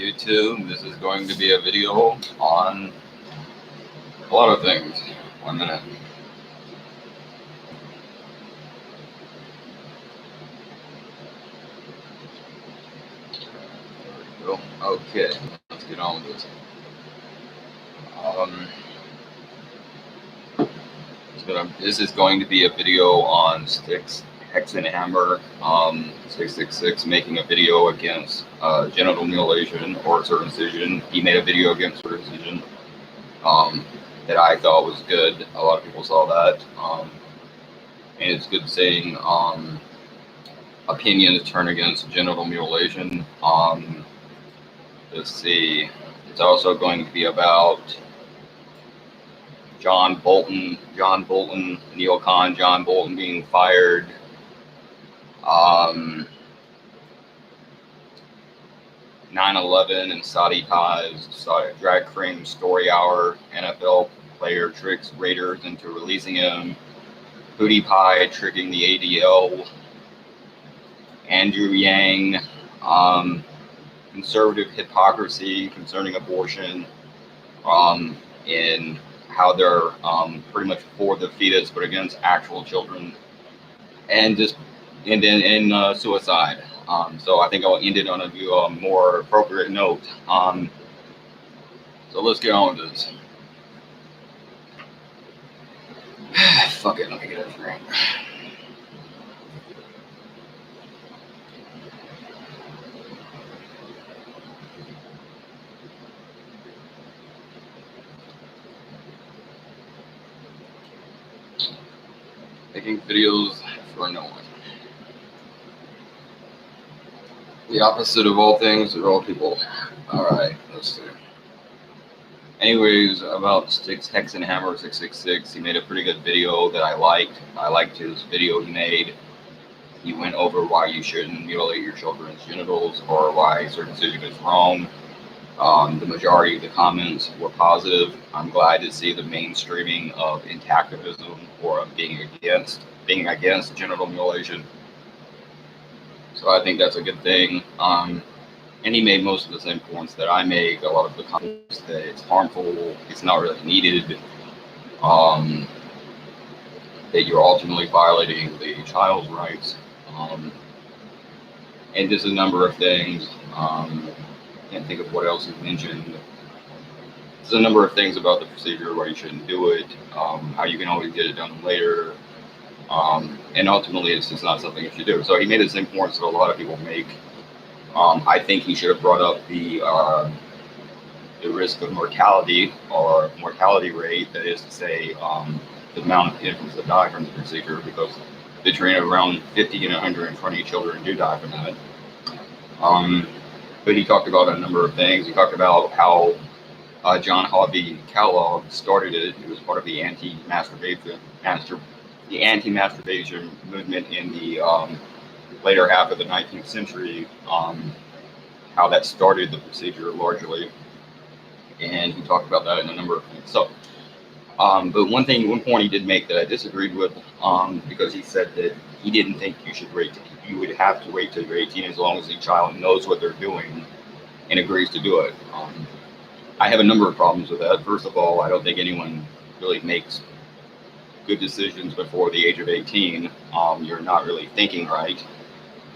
YouTube. This is going to be a video on a lot of things. 1 minute. Okay, let's get on with this. This is going to be a video on Sticks, Hex and Hammer 666 making a video against genital mutilation or circumcision. He made a video against circumcision that I thought was good. A lot of people saw that, and it's good saying opinions turn against genital mutilation. Let's see. It's also going to be about John Bolton, neocon John Bolton being fired. 9/11 and Saudi ties, drag cream story hour, NFL player tricks Raiders into releasing him, Hootie Pie tricking the ADL, Andrew Yang, conservative hypocrisy concerning abortion, in how they're pretty much for the fetus but against actual children, and then suicide. So I think I'll end it on a more appropriate note. So let's get on with this. Fuck it, let me get a drink. Making videos for no one. The opposite of all things are all people. Alright, let's see. Anyways, about Sticks, Hex and Hammer 666, he made a pretty good video that I liked. I liked his video he made. He went over why you shouldn't mutilate your children's genitals or why circumcision is wrong. The majority of the comments were positive. I'm glad to see the mainstreaming of intactivism or being against genital mutilation. So I think that's a good thing. And he made most of the same points that I make. A lot of the comments that it's harmful, it's not really needed, that you're ultimately violating the child's rights, and just a number of things. Can't think of what else he mentioned. There's a number of things about the procedure why you shouldn't do it, how you can always get it done later, and ultimately it's just not something you should do. So he made the same points that a lot of people make. I think he should have brought up the risk of mortality or mortality rate, that is to say, the amount of infants that die from the procedure, because between around 50 and 120 children do die from that. But he talked about a number of things. He talked about how John Hobby Kellogg started it. He was part of the anti-masturbation movement in the later half of the 19th century, how that started the procedure largely. And he talked about that in a number of things. So, but one point he did make that I disagreed with, because he said that he didn't think you would have to wait till you're 18 as long as the child knows what they're doing and agrees to do it. I have a number of problems with that. First of all, I don't think anyone really makes good decisions before the age of 18. You're not really thinking right.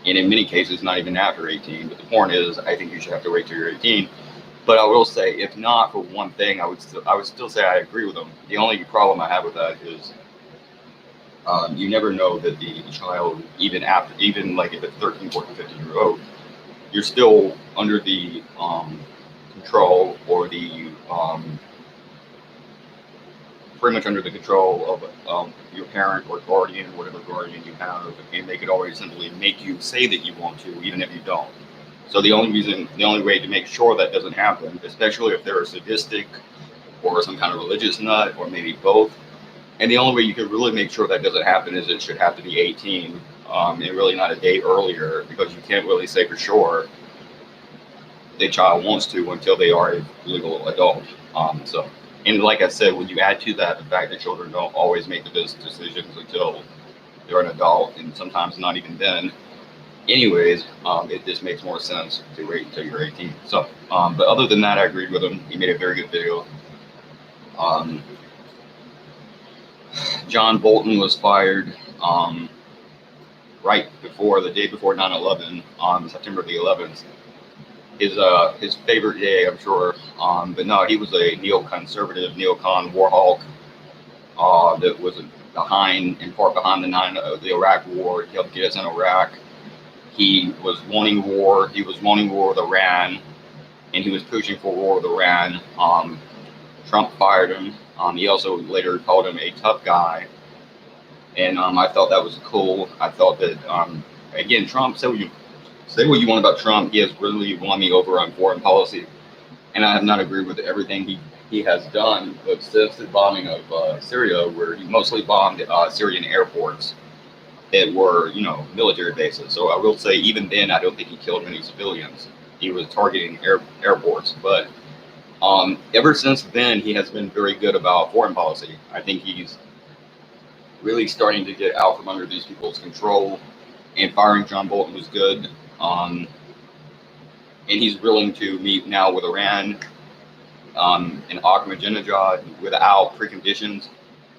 And in many cases, not even after 18. But the point is, I think you should have to wait till you're 18. But I will say, if not for one thing, I would still say I agree with him. The only problem I have with that is you never know that the child, even like if it's 13, 14, 15-year-old, you're still under the control or the pretty much under the control of your parent or guardian, whatever guardian you have, and they could always simply make you say that you want to, even if you don't. So the only way to make sure that doesn't happen, especially if they're a sadistic or some kind of religious nut, or maybe both, and the only way you can really make sure that doesn't happen is it should have to be 18, and really not a day earlier, because you can't really say for sure the child wants to until they are a legal adult. And like I said, when you add to that the fact that children don't always make the best decisions until they're an adult, and sometimes not even then, Anyways, it just makes more sense to wait until you're 18. So, but other than that, I agreed with him. He made a very good video. Um, John Bolton was fired right before the day before 9/11 on September the 11th. His favorite day, I'm sure. But no, he was a neoconservative, neocon war hawk that was behind, in part behind the Iraq War. He helped get us in Iraq. He was wanting war. He was wanting war with Iran, and he was pushing for war with Iran. Trump fired him. He also later called him a tough guy, and I thought that was cool. I thought that again, Trump, say what you want about Trump. He has really won me over on foreign policy, and I have not agreed with everything he has done. But since the bombing of Syria, where he mostly bombed Syrian airports that were, military bases. So I will say, even then, I don't think he killed many civilians. He was targeting airports. But ever since then, he has been very good about foreign policy. I think he's really starting to get out from under these people's control. And firing John Bolton was good. And he's willing to meet now with Iran and Ahmadinejad without preconditions.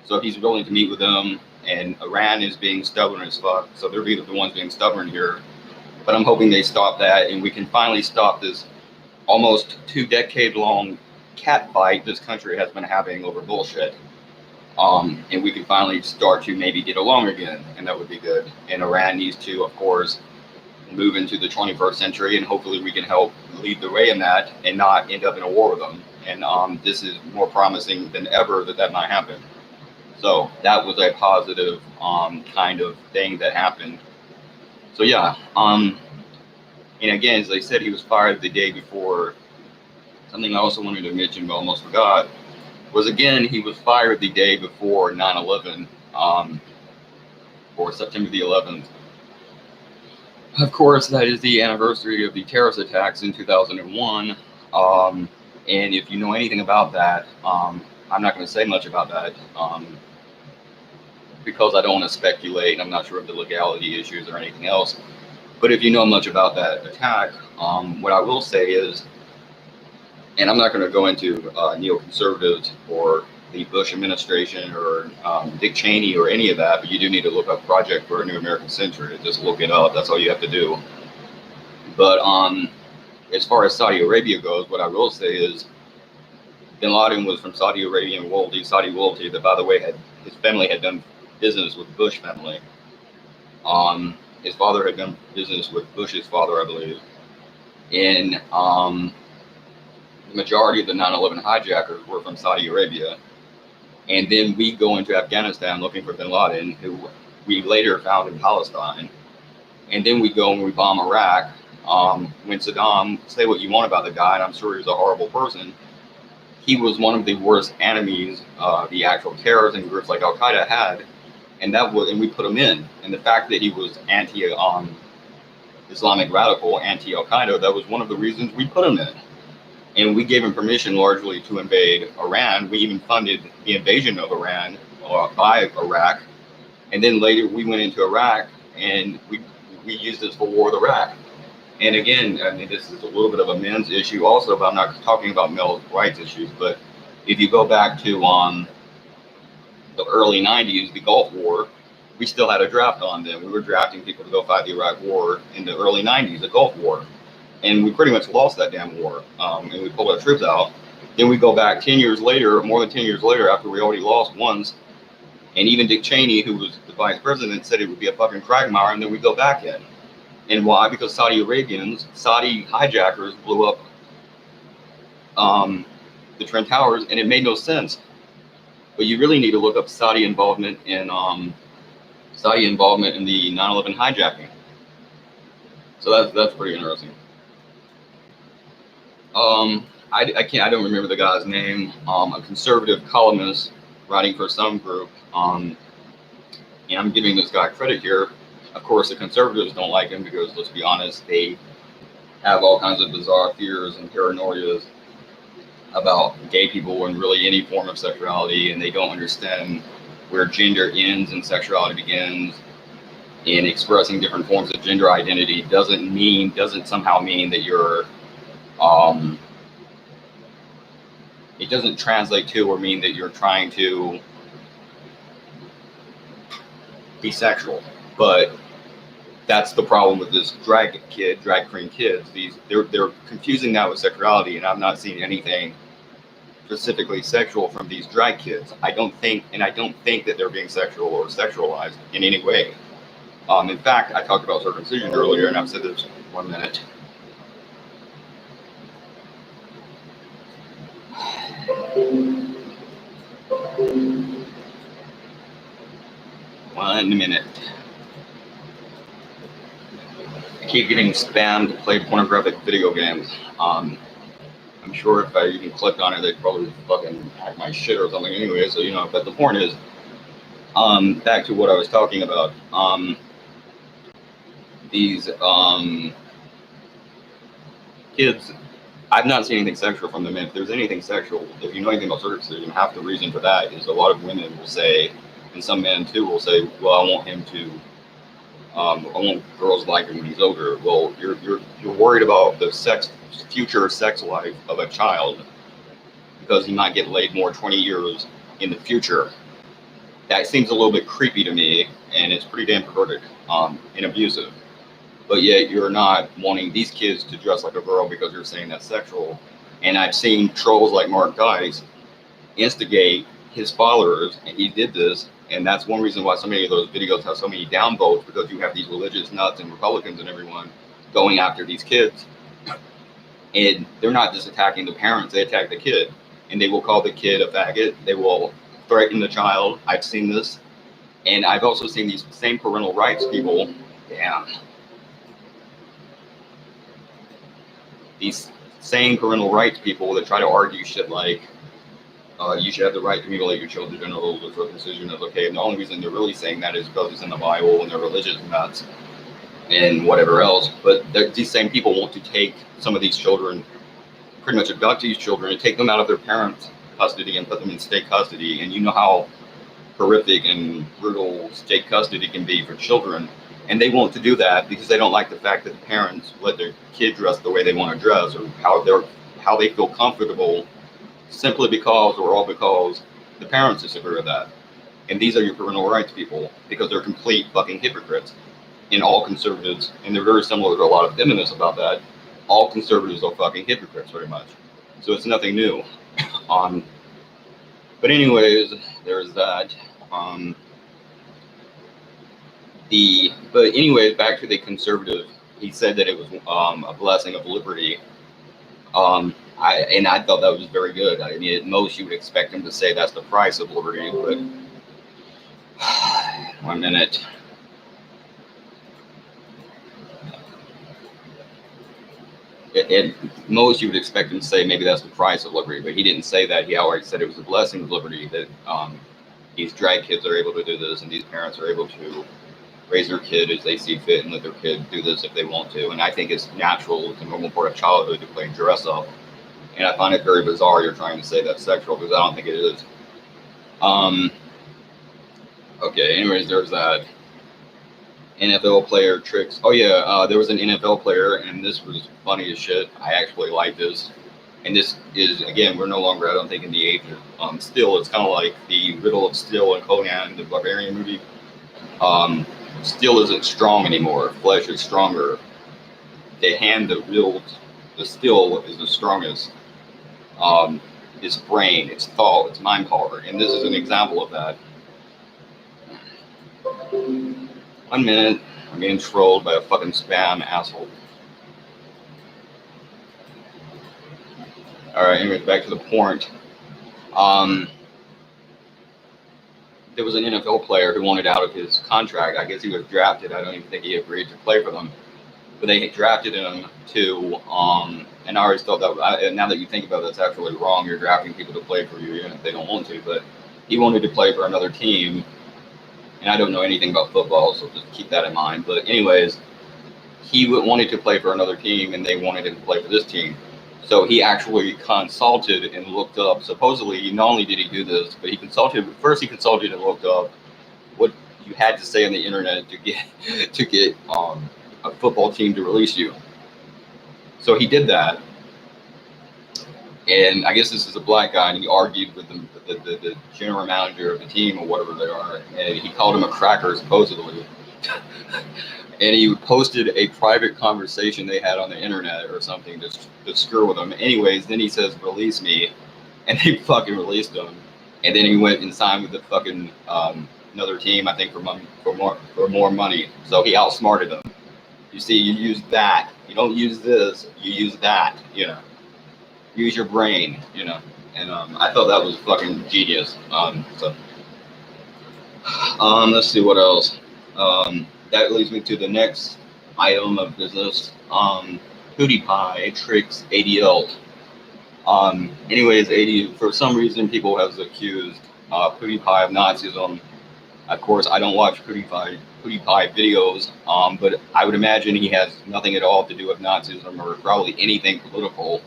So he's willing to meet with them. And Iran is being stubborn as fuck. So they're the ones being stubborn here. But I'm hoping they stop that, and we can finally stop this almost 2-decade-long cat fight this country has been having over bullshit. And we can finally start to maybe get along again, and that would be good. And Iran needs to, of course, move into the 21st century, and hopefully we can help lead the way in that and not end up in a war with them. And this is more promising than ever that might happen. So that was a positive kind of thing that happened. So yeah, and again, as I said, he was fired the day before. Something I also wanted to mention but almost forgot was, again, he was fired the day before 9/11, or September the 11th. Of course, that is the anniversary of the terrorist attacks in 2001. And if you know anything about that, I'm not going to say much about that. Because I don't want to speculate, and I'm not sure of the legality issues or anything else. But if you know much about that attack, what I will say is, and I'm not going to go into neoconservatives or the Bush administration or Dick Cheney or any of that, but you do need to look up Project for a New American Century. Just look it up. That's all you have to do. But as far as Saudi Arabia goes, what I will say is, Bin Laden was from Saudi Arabian royalty, that, by the way, his family had done business with Bush family. His father had done business with Bush's father, I believe. And the majority of the 9/11 hijackers were from Saudi Arabia. And then we go into Afghanistan looking for Bin Laden, who we later found in Palestine. And then we go and we bomb Iraq. When Saddam, say what you want about the guy, and I'm sure he's a horrible person, he was one of the worst enemies the actual terrorism groups like Al Qaeda had. And we put him in. And the fact that he was anti-Islamic radical, anti-Al Qaeda, that was one of the reasons we put him in. And we gave him permission largely to invade Iran. We even funded the invasion of Iran by Iraq. And then later we went into Iraq and we used this for war with Iraq. And again, I mean, this is a little bit of a men's issue also, but I'm not talking about male rights issues. But if you go back to the early 90s, the Gulf War, we still had a draft on them. We were drafting people to go fight the Iraq War in the early 90s, the Gulf War. And we pretty much lost that damn war. And we pulled our troops out. Then we go back 10 years later, more than 10 years later, after we already lost once. And even Dick Cheney, who was the vice president, said it would be a fucking quagmire, and then we go back in. And why? Because Saudi hijackers blew up the Twin Towers, and it made no sense. But you really need to look up Saudi involvement in the 9/11 hijacking. So that's pretty interesting. I don't remember the guy's name. A conservative columnist writing for some group. And I'm giving this guy credit here. Of course, the conservatives don't like him because, let's be honest, they have all kinds of bizarre fears and paranoias about gay people and really any form of sexuality, and they don't understand where gender ends and sexuality begins. in expressing different forms of gender identity doesn't somehow mean that you're it doesn't translate to or mean that you're trying to be sexual. But that's the problem with this drag queen kids. They're confusing that with sexuality, and I'm not seeing anything specifically sexual from these drag kids. I don't think that they're being sexual or sexualized in any way. In fact, I talked about circumcision earlier, and I've said this 1 minute. One minute. I keep getting spammed to play pornographic video games. I'm sure if I even clicked on it, they'd probably fucking hack my shit or something anyway. So, but the point is, back to what I was talking about. These kids, I've not seen anything sexual from them. If there's anything sexual, if you know anything about circumcision, half the reason for that is a lot of women will say, and some men too will say, well, I want him to, I want girls like him when he's older. Well, you're worried about the future sex life of a child because he might get laid more 20 years in the future. That seems a little bit creepy to me, and it's pretty damn perverted and abusive. But yet you're not wanting these kids to dress like a girl because you're saying that's sexual. And I've seen trolls like Mark Dice instigate his followers, and he did this, and that's one reason why so many of those videos have so many downvotes, because you have these religious nuts and Republicans and everyone going after these kids. And they're not just attacking the parents, they attack the kid. And they will call the kid a faggot, they will threaten the child. I've seen this. And I've also seen these same parental rights people, these same parental rights people that try to argue shit like, you should have the right to mutilate your children's genitals with circumcision is okay. And the only reason they're really saying that is because it's in the Bible and they're religious nuts and whatever else. But these same people want to take some of these children, pretty much abduct these children and take them out of their parents' custody and put them in state custody. And you know how horrific and brutal state custody can be for children. And they want to do that because they don't like the fact that the parents let their kid dress the way they want to dress, or how they feel comfortable, simply because or all because the parents disagree with that. And these are your parental rights people, because they're complete fucking hypocrites. And all conservatives, and they're very similar to a lot of feminists about that, all conservatives are fucking hypocrites pretty much. So it's nothing new. But anyways, there's that. But anyways, back to the conservative, he said that it was a blessing of liberty. I thought that was very good. I mean, at most you would expect him to say that's the price of liberty, but 1 minute. At most you would expect him to say maybe that's the price of liberty, but he didn't say that. He outright said it was a blessing of liberty that these drag kids are able to do this, and these parents are able to raise their kid as they see fit and let their kid do this if they want to. And I think it's natural, it's a normal part of childhood to play dress up. And I find it very bizarre you're trying to say that's sexual, because I don't think it is. Okay, anyways, there's that. NFL player tricks. Oh yeah, there was an NFL player, and this was funny as shit. I actually like this. And this is, again, we're no longer, I don't think, in the age of Still. It's kind of like the riddle of Still and Conan, the Barbarian movie. Still isn't strong anymore. Flesh is stronger. The hand that wields the Still is the strongest. Its brain, its thought, its mind power. And this is an example of that. 1 minute. I'm getting trolled by a fucking spam asshole. Alright, anyways, back to the point. There was an NFL player who wanted out of his contract. I guess he was drafted. I don't even think he agreed to play for them. But they drafted him to, and I always thought that, now that you think about it, that's actually wrong. You're drafting people to play for you, even if they don't want to. But he wanted to play for another team. And I don't know anything about football, so just keep that in mind. But anyways, he wanted to play for another team, and they wanted him to play for this team. So he actually consulted and looked up. Supposedly, not only did he do this, but he consulted and looked up what you had to stay on the internet to get a football team to release you. So he did that, and I guess this is a black guy, and he argued with the general manager of the team or whatever they are, and he called him a cracker supposedly. And he posted a private conversation they had on the internet or something to screw with him. Anyways, then he says, "Release me," and they fucking released him. And then he went and signed with the fucking another team, I think, for more money. So he outsmarted them. You see, you use that. You don't use this. You use that. You know, use your brain. You know, and I thought that was fucking genius. Let's see what else. That leads me to the next item of business. PewDiePie tricks ADL. Anyways, for some reason, people have accused PewDiePie of Nazism. Of course, I don't watch PewDiePie videos, but I would imagine he has nothing at all to do with Nazism or probably anything political.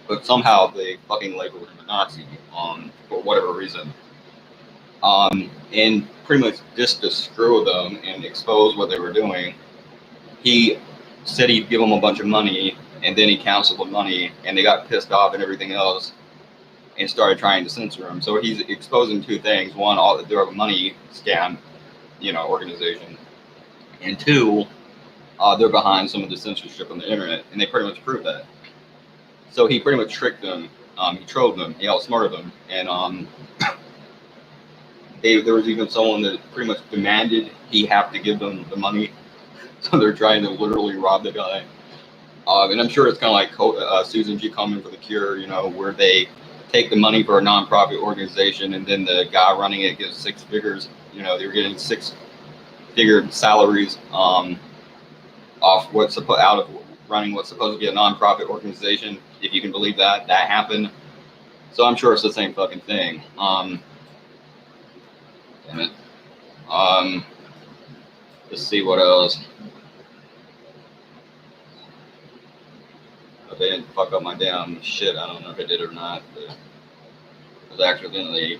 But somehow they fucking labeled him a Nazi for whatever reason. And pretty much just to screw them and expose what they were doing, he said he'd give them a bunch of money, and then he canceled the money, and they got pissed off and everything else, and started trying to censor him. So he's exposing two things: one, they're a money scam, organization, and two, they're behind some of the censorship on the internet, and they pretty much proved that. So he pretty much tricked them, he trolled them, he outsmarted them, and there was even someone that pretty much demanded he have to give them the money. So they're trying to literally rob the guy. And I'm sure it's kind of like Susan G. Komen for the Cure, where they take the money for a nonprofit organization, and then the guy running it gives six figures. They're getting six-figure salaries off out of running what's supposed to be a nonprofit organization. If you can believe that happened. So I'm sure it's the same fucking thing. Damn it. Let's see what else. If they didn't fuck up my damn shit, I don't know if I did or not, but I was accidentally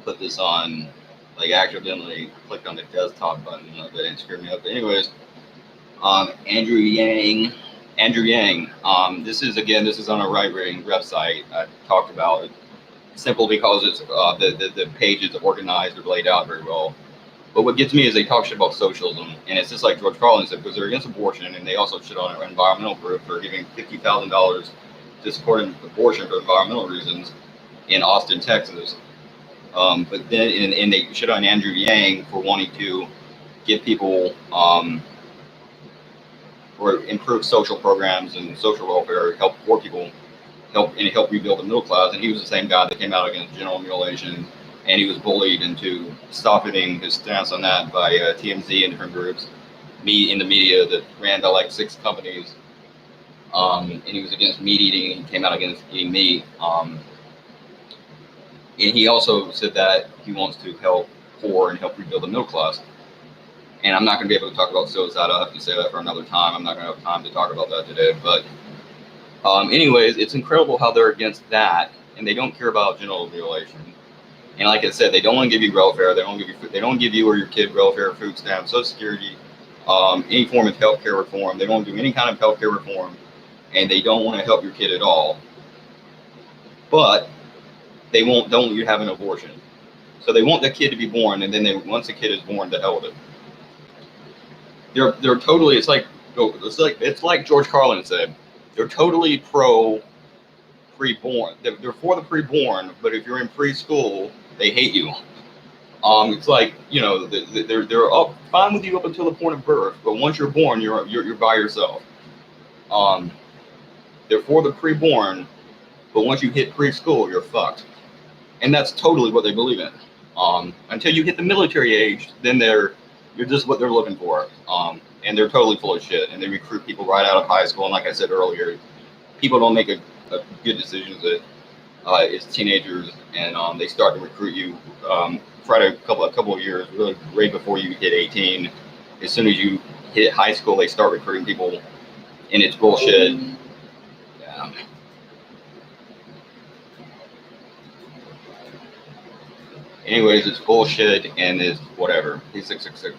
put this on, accidentally clicked on the desktop button. They didn't screw me up. But anyways, Andrew Yang. This is on a right-wing website. I talked about it simply because it's the pages are organized or laid out very well. But what gets me is they talk shit about socialism, and it's just like George Carlin said, because they're against abortion, and they also shit on an environmental group for giving $50,000 to support abortion for environmental reasons in Austin, Texas. But then, and they shit on Andrew Yang for wanting to give people or improve social programs and social welfare, help poor people, help rebuild the middle class. And he was the same guy that came out against genital mutilation. And he was bullied into stopping his stance on that by TMZ and different groups, in the media that ran to like 6 companies. And he was against meat eating. He came out against eating meat. And he also said that he wants to help poor and help rebuild the middle class. And I'm not going to be able to talk about suicide. I'll have to say that for another time. I'm not going to have time to talk about that today. But anyways, it's incredible how they're against that, and they don't care about genital mutilation. And like I said, they don't want to give you welfare. They don't give you or your kid welfare, food stamps, Social Security, any form of healthcare reform. They don't do any kind of healthcare reform, and they don't want to help your kid at all. But they don't want you to have an abortion. So they want the kid to be born, and then once the kid is born, to hell with it. They're totally. It's like George Carlin said. They're totally pro preborn. They're for the preborn, but if you're in preschool, they hate you. It's like, they're up fine with you up until the point of birth, but once you're born, you're by yourself. They're for the preborn, but once you hit preschool, you're fucked. And that's totally what they believe in. Until you hit the military age, then you're just what they're looking for. And they're totally full of shit, and they recruit people right out of high school. And like I said earlier, people don't make a good decisions as teenagers, and they start to recruit you right a couple of years, really right before you hit 18. As soon as you hit high school, they start recruiting people, and it's bullshit. Yeah. Anyways, it's bullshit and it's whatever. P666.